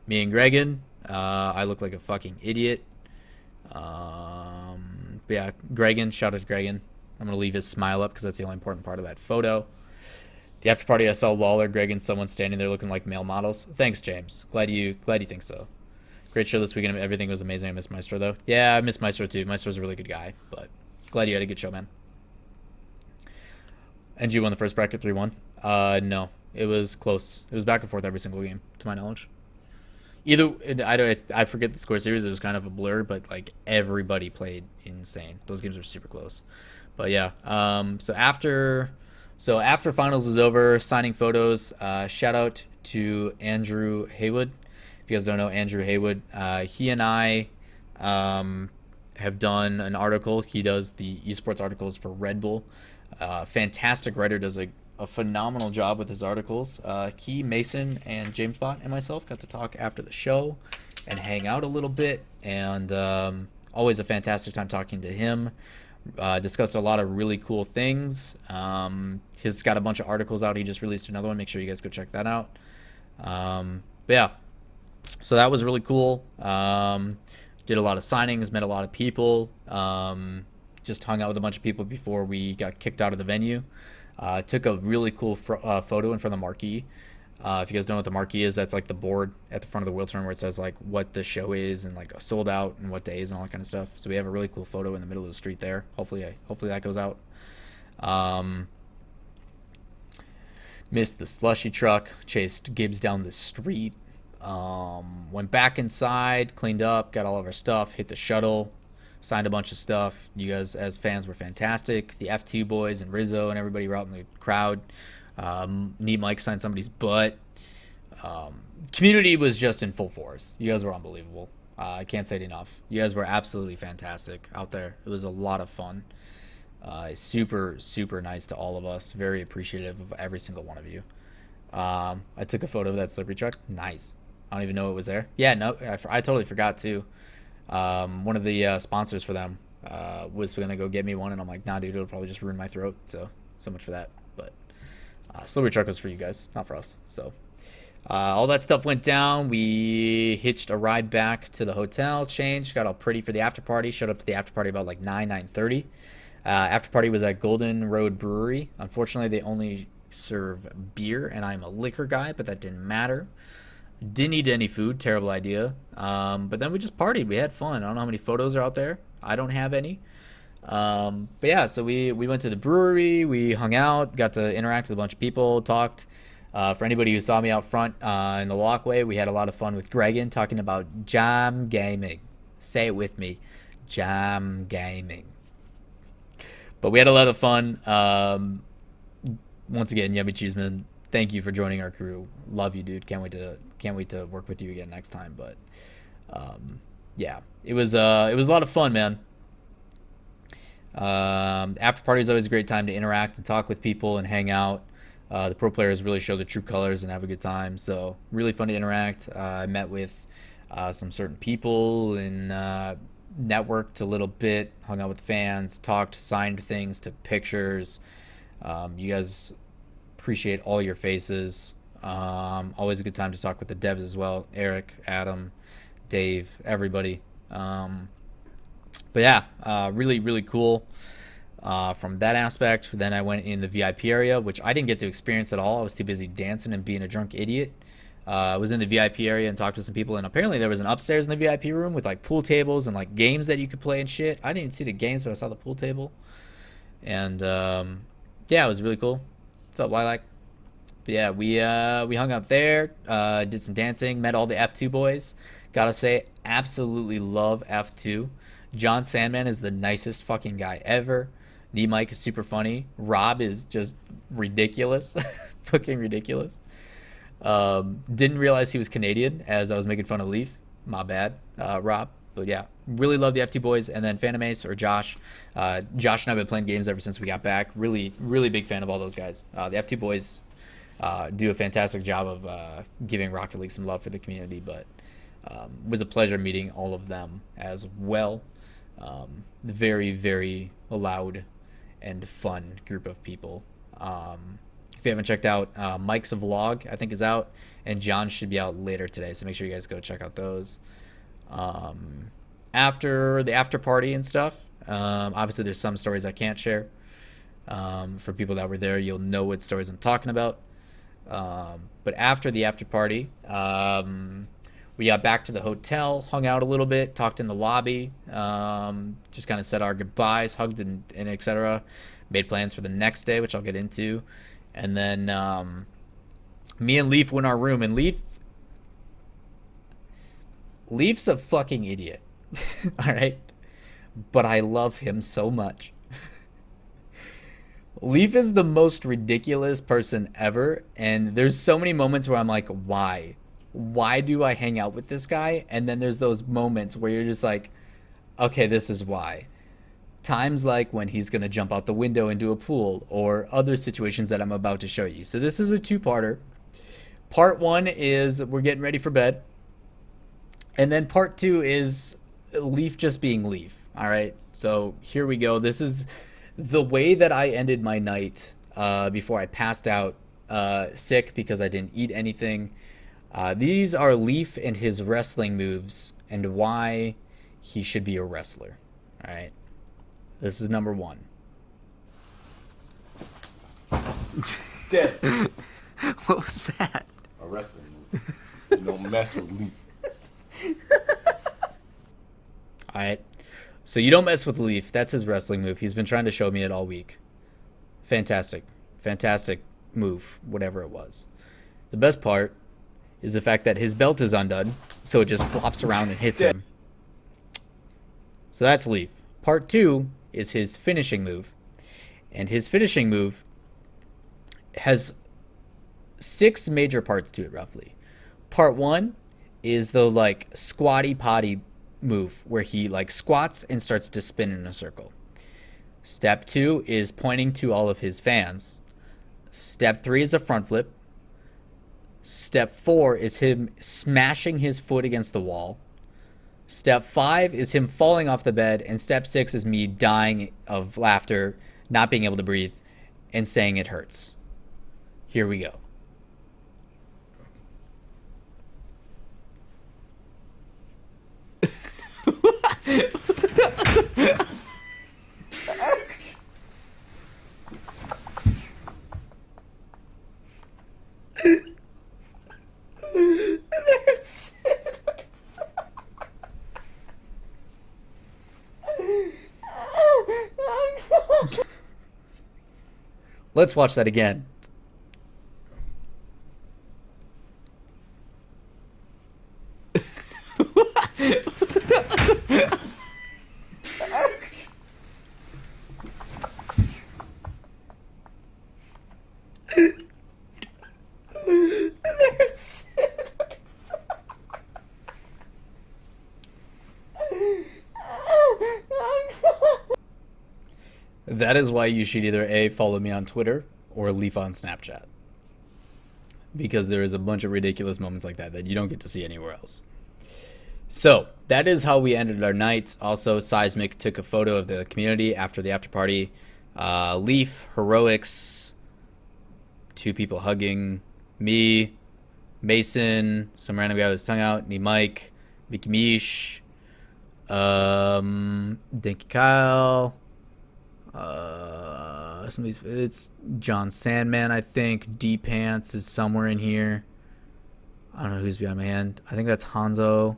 Me and Gregan, I look like a fucking idiot. But yeah, Gregan, shout out to Gregan. I'm going to leave his smile up because that's the only important part of that photo. The after party, I saw Lawler, Greg, and someone standing there looking like male models. Thanks, James. Glad you think so. Great show this weekend. Everything was amazing. I miss Maestro, though. Yeah, I miss Maestro, too. Maestro's a really good guy, but glad you had a good show, man. NG won the first bracket 3-1. No. It was close. It was back and forth every single game, to my knowledge. I forget the score series. It was kind of a blur, but like everybody played insane. Those games were super close. But yeah, so after finals is over, signing photos. Shout out to Andrew Haywood. If you guys don't know Andrew Haywood, he and I have done an article. He does the esports articles for Red Bull. Fantastic writer, does a phenomenal job with his articles. He, Mason, and James Bot and myself got to talk after the show and hang out a little bit, and always a fantastic time talking to him. Discussed a lot of really cool things. He's got a bunch of articles out. He just released another one. Make sure you guys go check that out. But yeah, so that was really cool. Did a lot of signings, met a lot of people. Just hung out with a bunch of people before we got kicked out of the venue. Took a really cool photo in front of the marquee. If you guys don't know what the marquee is, that's like the board at the front of the wheel turn where it says like what the show is and like sold out and what days and all that kind of stuff. So we have a really cool photo in the middle of the street there. Hopefully that goes out. Missed the slushy truck. Chased Gibbs down the street. Went back inside, cleaned up, got all of our stuff, hit the shuttle. Signed a bunch of stuff. You guys, as fans, were fantastic. The F2 boys and Rizzo and everybody were out in the crowd. Need Mike signed somebody's butt. Community was just in full force. You guys were unbelievable. I can't say it enough. You guys were absolutely fantastic out there. It was a lot of fun. Super, super nice to all of us. Very appreciative of every single one of you. I took a photo of that slippery truck. Nice. I don't even know it was there. Yeah, no, I totally forgot too. One of the sponsors for them was gonna go get me one, and I'm like, nah, dude, it'll probably just ruin my throat. So much for that. But slippery truck was for you guys, not for us. So all that stuff went down. We hitched a ride back to the hotel, changed, got all pretty for the after party. Showed up to the after party about like 9:30. After party was at Golden Road Brewery. Unfortunately, they only serve beer, and I'm a liquor guy, but that didn't matter. Didn't eat any food. Terrible idea. But then we just partied. We had fun. I don't know how many photos are out there. I don't have any. But yeah, so we went to the brewery. We hung out. Got to interact with a bunch of people. Talked. For anybody who saw me out front in the walkway, we had a lot of fun with Gregan talking about jam gaming. Say it with me. Jam gaming. But we had a lot of fun. Once again, Yummy Cheeseman, thank you for joining our crew. Love you, dude. Can't wait to work with you again next time. But yeah, it was a lot of fun, man. After party is always a great time to interact and talk with people and hang out. The pro players really show their true colors and have a good time. So really fun to interact. I met with some certain people and networked a little bit, hung out with fans, talked, signed things, took pictures. You guys, appreciate all your faces. Always a good time to talk with the devs as well. Eric, Adam, Dave, everybody. But yeah, really, really cool. From that aspect, then I went in the VIP area, which I didn't get to experience at all. I was too busy dancing and being a drunk idiot. I was in the VIP area and talked to some people, and apparently there was an upstairs in the VIP room with like pool tables and like games that you could play and shit. I didn't even see the games, but I saw the pool table, and yeah, it was really cool. What's up, Lilac? But yeah, we hung out there, did some dancing, met all the F2 boys. Gotta say, absolutely love F2. John Sandman is the nicest fucking guy ever. Knee Mike is super funny. Rob is just ridiculous. Fucking ridiculous. Didn't realize he was Canadian as I was making fun of Leaf. My bad, Rob. But yeah, really love the FT boys. And then Phantom Ace or Josh. Josh and I have been playing games ever since we got back. Really, really big fan of all those guys. The FT boys do a fantastic job of giving Rocket League some love for the community. But it was a pleasure meeting all of them as well. Very, very loud and fun group of people. If you haven't checked out Mike's vlog, I think is out, and John should be out later today, so make sure you guys go check out those. After the after party and stuff, obviously there's some stories I can't share. For people that were there, you'll know what stories I'm talking about. But after the after party, we got back to the hotel, hung out a little bit, talked in the lobby, just kind of said our goodbyes, hugged and etc. Made plans for the next day, which I'll get into. And then me and Leaf went in our room, and Leaf's a fucking idiot. All right? But I love him so much. Leaf is the most ridiculous person ever, and there's so many moments where I'm like, why? Why do I hang out with this guy? And then there's those moments where you're just like, okay, this is why. Times like when he's going to jump out the window into a pool, or other situations that I'm about to show you. So this is a two-parter. Part one is we're getting ready for bed. And then part two is Leaf just being Leaf. All right. So here we go. This is the way that I ended my night before I passed out sick because I didn't eat anything. These are Leaf and his wrestling moves and why he should be a wrestler. All right. This is number one. Dead. What was that? A wrestling move. You don't mess with Leaf. Alright. So you don't mess with Leaf. That's his wrestling move. He's been trying to show me it all week. Fantastic. Fantastic move, whatever it was. The best part is the fact that his belt is undone, so it just flops around and hits him. So that's Leaf. Part two is his finishing move. And his finishing move has 6 major parts to it, roughly. Part one is the like squatty potty move where he like squats and starts to spin in a circle. Step 2 is pointing to all of his fans. Step 3 is a front flip. Step 4 is him smashing his foot against the wall. Step 5 is him falling off the bed, and step 6 is me dying of laughter, not being able to breathe, and saying it hurts. Here we go. Let's watch that again. That is why you should either A, follow me on Twitter or Leaf on Snapchat. Because there is a bunch of ridiculous moments like that that you don't get to see anywhere else. So, that is how we ended our night. Also, Seismic took a photo of the community after the after party. Leaf, Heroics, 2 people hugging, me, Mason, some random guy with his tongue out, me, Mike, Mickey Mish, Dinky Kyle, it's John Sandman, I think. D Pants is somewhere in here. I don't know who's behind my hand. I think that's Hanzo.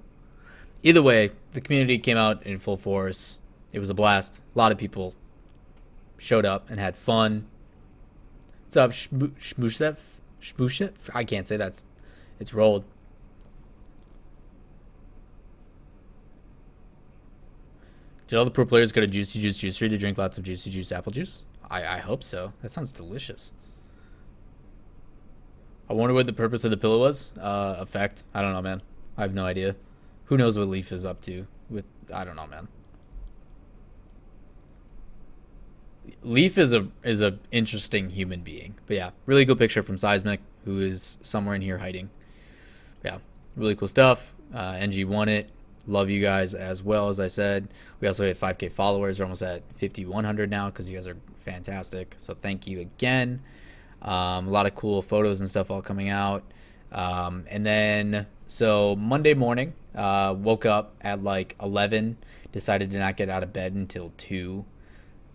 Either way, the community came out in full force. It was a blast. A lot of people showed up and had fun. What's up, Shmushev? Shmushev? I can't say that's. It's rolled. Did all the pro players go to Juicy Juice Juicery to drink lots of Juicy Juice apple juice? I hope so. That sounds delicious. I wonder what the purpose of the pillow was. Effect. I don't know, man. I have no idea. Who knows what Leaf is up to with... I don't know, man. Leaf is a interesting human being. But yeah, really cool picture from Seismic, who is somewhere in here hiding. Yeah, really cool stuff. NG won it. Love you guys as well, as I said. We also hit 5K followers. We're almost at 5,100 now because you guys are fantastic. So thank you again. A lot of cool photos and stuff all coming out. And then, so Monday morning, woke up at like 11. Decided to not get out of bed until 2.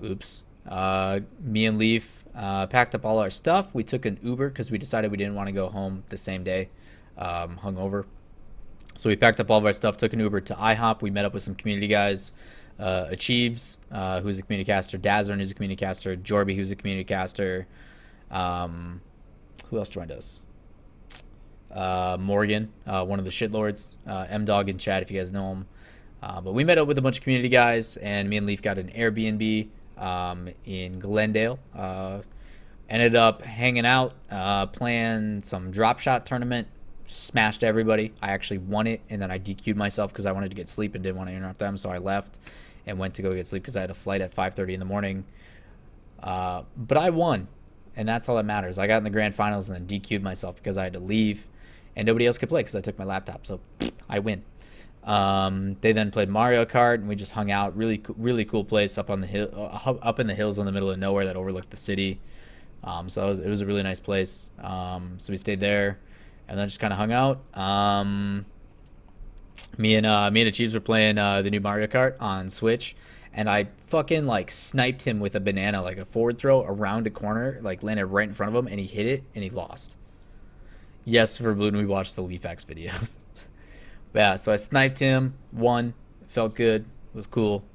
Oops. Me and Leaf packed up all our stuff. We took an Uber because we decided we didn't want to go home the same day, hungover. So we packed up all of our stuff, took an Uber to IHOP. We met up with some community guys, Achieves, who's a community caster, Dazern, who's a community caster, Jorby, who's a community caster. Who else joined us? Morgan, one of the shitlords, M-Dog in chat if you guys know him. But we met up with a bunch of community guys, and me and Leaf got an Airbnb in Glendale. Ended up hanging out, playing some drop shot tournament. Smashed everybody. I actually won it, and then I DQ'd myself because I wanted to get sleep and didn't want to interrupt them, so I left and went to go get sleep because I had a flight at 5:30 in the morning. But I won, and that's all that matters. I got in the grand finals and then DQ'd myself because I had to leave, and nobody else could play because I took my laptop, so I win. They then played Mario Kart, and we just hung out. Really cool place up on the hill, up in the hills in the middle of nowhere that overlooked the city. So it was a really nice place. So we stayed there. And then just kind of hung out. Me and Achieves were playing the new Mario Kart on Switch, and I fucking like sniped him with a banana, like a forward throw around a corner, like landed right in front of him, and he hit it and he lost. Yes, for Balloon, we watched the LeafX videos. But yeah, so I sniped him, won, felt good, it was cool.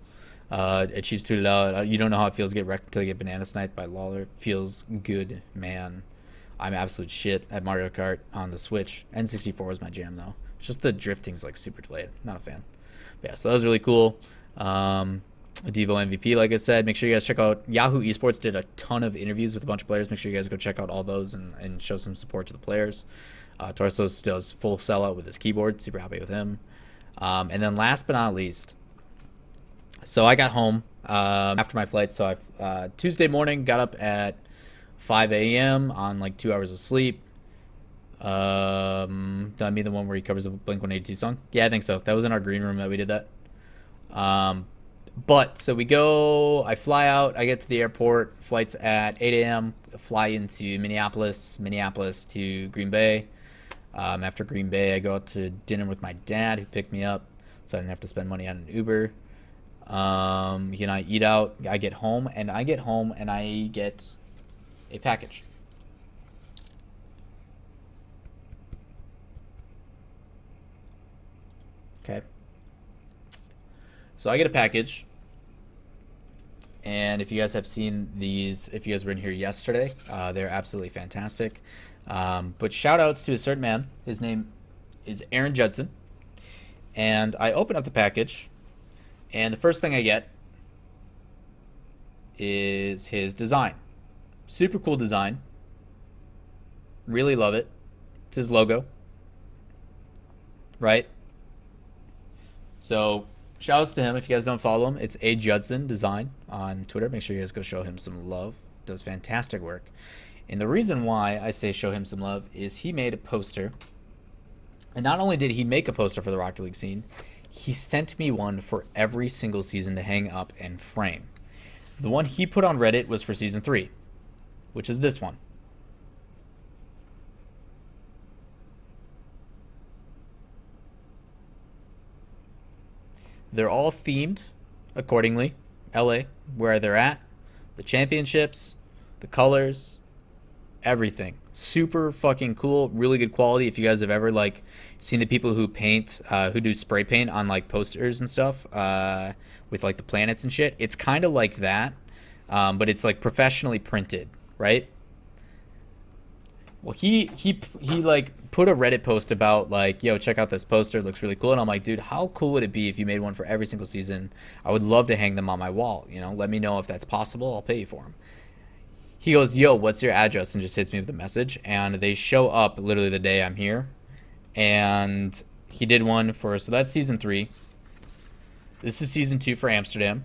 Achieves tweeted out, "You don't know how it feels to get wrecked until you get banana sniped by Lawler. Feels good, man." I'm absolute shit at Mario Kart on the Switch. N64 was my jam, though. It's just the drifting's like super delayed. Not a fan. But yeah, so that was really cool. Devo MVP, like I said. Make sure you guys check out Yahoo Esports. Did a ton of interviews with a bunch of players. Make sure you guys go check out all those and show some support to the players. Torsos does full sellout with his keyboard. Super happy with him. And then last but not least, so I got home after my flight. So I Tuesday morning got up at 5 a.m. on like 2 hours of sleep. Done me the one where he covers a Blink-182 song? Yeah, I think so. That was in our green room that we did that. But so we go, I fly out, I get to the airport, flight's at 8 a.m. Fly into Minneapolis to Green Bay. After Green Bay, I go out to dinner with my dad who picked me up, so I didn't have to spend money on an Uber. He and I eat out. I get home and I get a package. Okay. So I get a package. And if you guys have seen these, if you guys were in here yesterday, they're absolutely fantastic. But shout outs to a certain man. His name is Aaron Judson. And I open up the package, and the first thing I get is his design. Super cool design. Really love it. It's his logo. Right? So, shout outs to him. If you guys don't follow him, it's A Judson Design on Twitter. Make sure you guys go show him some love. Does fantastic work. And the reason why I say show him some love is he made a poster. And not only did he make a poster for the Rocket League scene, he sent me one for every single season to hang up and frame. The one he put on Reddit was for Season 3, which is this one. They're all themed accordingly. LA, where they're at, the championships, the colors, everything. Super fucking cool, really good quality. If you guys have ever like seen the people who paint, who do spray paint on like posters and stuff, with like the planets and shit, it's kind of like that, but it's like professionally printed, right? Well, he like put a Reddit post about like, yo, check out this poster, it looks really cool. And I'm like, dude, how cool would it be if you made one for every single season? I would love to hang them on my wall, you know, let me know if that's possible, I'll pay you for them. He goes, yo, what's your address? And just hits me with a message, and they show up literally the day I'm here. And he did one for, so that's Season 3. This is Season 2 for Amsterdam.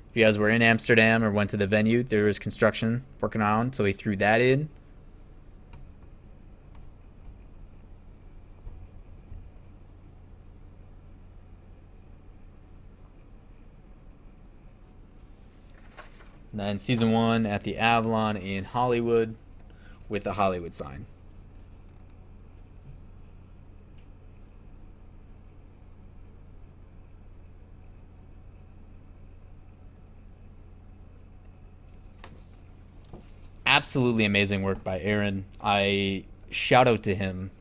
If you guys were in Amsterdam or went to the venue, there was construction working on, so he threw that in. And then Season 1 at the Avalon in Hollywood with the Hollywood sign. Absolutely amazing work by Aaron. I shout out to him.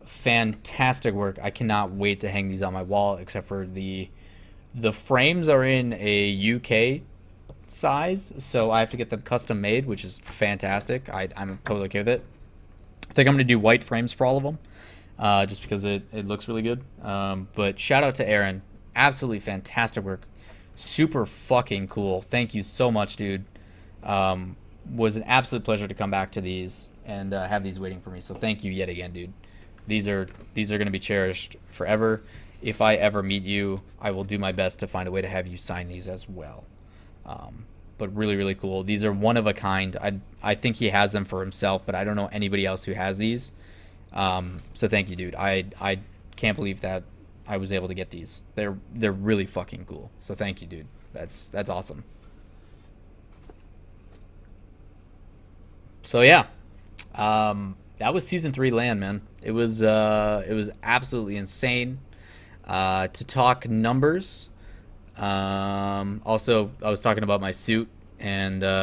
Fantastic work. I cannot wait to hang these on my wall, except for the frames are in a UK size, so I have to get them custom made, which is fantastic. I'm totally okay with it. I think I'm gonna do white frames for all of them, just because it looks really good. But shout out to Aaron. Absolutely fantastic work. Super fucking cool. Thank you so much, dude. Was an absolute pleasure to come back to these and have these waiting for me. So thank you yet again, dude. These are going to be cherished forever. If I ever meet you, I will do my best to find a way to have you sign these as well. But really, really cool. These are one of a kind. I think he has them for himself, but I don't know anybody else who has these. So thank you, dude. I can't believe that I was able to get these. They're really fucking cool. So thank you, dude. That's awesome. So yeah, that was Season 3 LAN, man. It was absolutely insane. To talk numbers. Also, I was talking about my suit, and